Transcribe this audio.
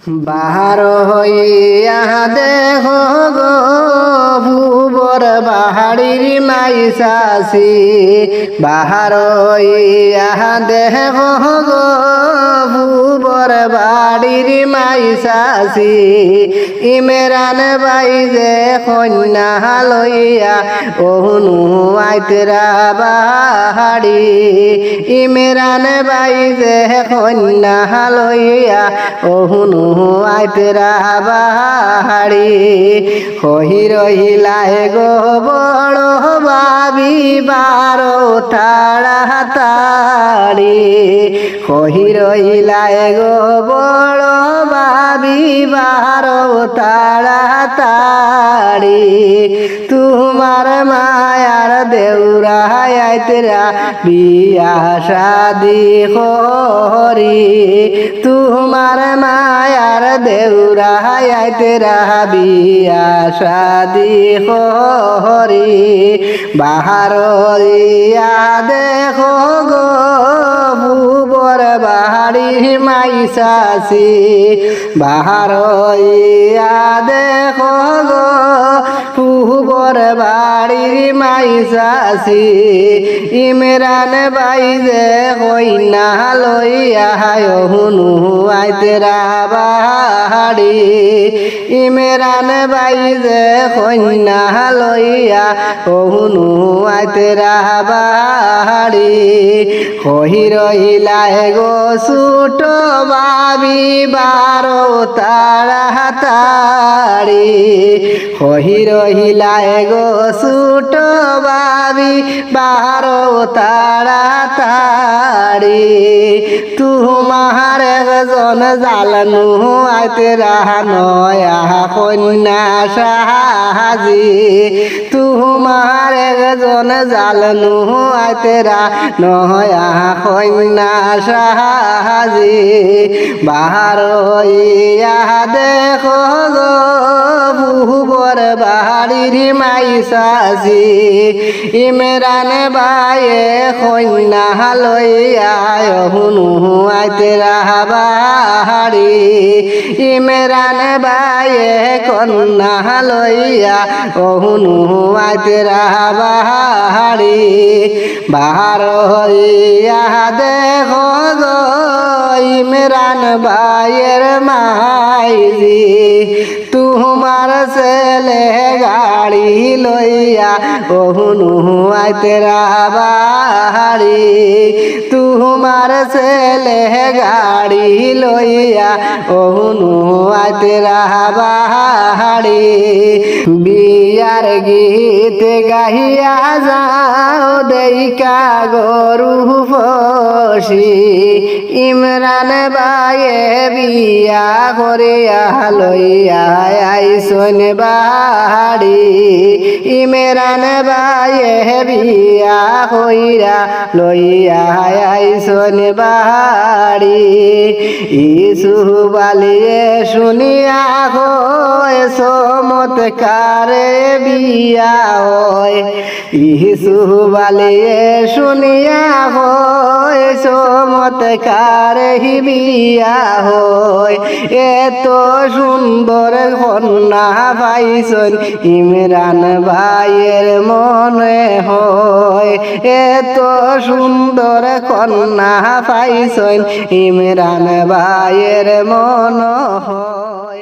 বাহার হইয়া দেহ গো ভুবর বাহাড়ির মাইসাসি বাহার হইয়া দেহ গো ভুবর বাড়ির মাইসাসি ইমরান বাইজে কন্যা লইয়া ওহনু আইতরা বাহাড়ি ইমরান বাইজে কন্যা লইয়া ওহনু আইতরা বাহাড়ি কহি রহিলায় গো বড় বাবি বারো তাড়াতাড়ি কহি রহিলায় গো বড় বাবি বারো তাড়াতাড়ি তোমার মায়ার দেউরা আইতরা বিয়া শাদি করি তোমার মায়ার দেউরা আইতরা বিয়া শাদি করি বাহার ইয়া দেখো গো ভুবর বাহাড়ি মাইসাসি বাহার ইয়া দেখো গো ভুবর বাড়ির মাইসাসি ইমরান বাইজে কইনা লইয়া ওহনু আইতরা বাহাড়ি ইমরান বাইজে কইনা লইয়া ওহনু আইতরা বাহাড়ি কহি রহিলায় গো ছোট বাবি বারো তাড়াতাড়ি কহি রহিলায় গো ছোট বাবি বারো তাড়াতাড়ি তোমার একজন জালনু আইতরা নয়া কন্যা সাহাজি তোমার একজন জালনু আইতরা নয়া কন্যা সাহাজি বাহার ইয়া দেখো গো ভুবর বাড়ির মাইসাসি ইমরান বায়ে কন্যা লইয়া ওহনু আইতরা বাহাড়ি ইমরান বায়ে কন্যা লইয়া ওহনু আইতরা বাহাড়ি বাহার হইয়া দেখো গো ইমরান বায়ের মাইজি তোমার ছেলে গাড়ি লইয়া ওহনু আইতরা বাহাড়ি তোমার ছেলে গাড়ি লইয়া ওহনু আইতরা বাহাড়ি বিয়ার গীত গাহিয়া যাও দেইকা গরু ফসি ইমরান বায়ে বিয়া করিয়া লইয়া আইসন বাড়ি ইমরান বায়ে বিয়া কইরা লইয়া আইসন বাড়ি ইসু বালিয়ে শুনিয়া হয় চমৎকারে বিয়া হয় ইসু বালিয়ে শুনিয়া হয় চমৎকারে বিয়া হয় এত সুন্দর কন্যা পাইছন ইমরান ভাইয়ের মনে হয় এত সুন্দর কন্যা পাইছন ইমরান ভাইয়ের মনে হয়।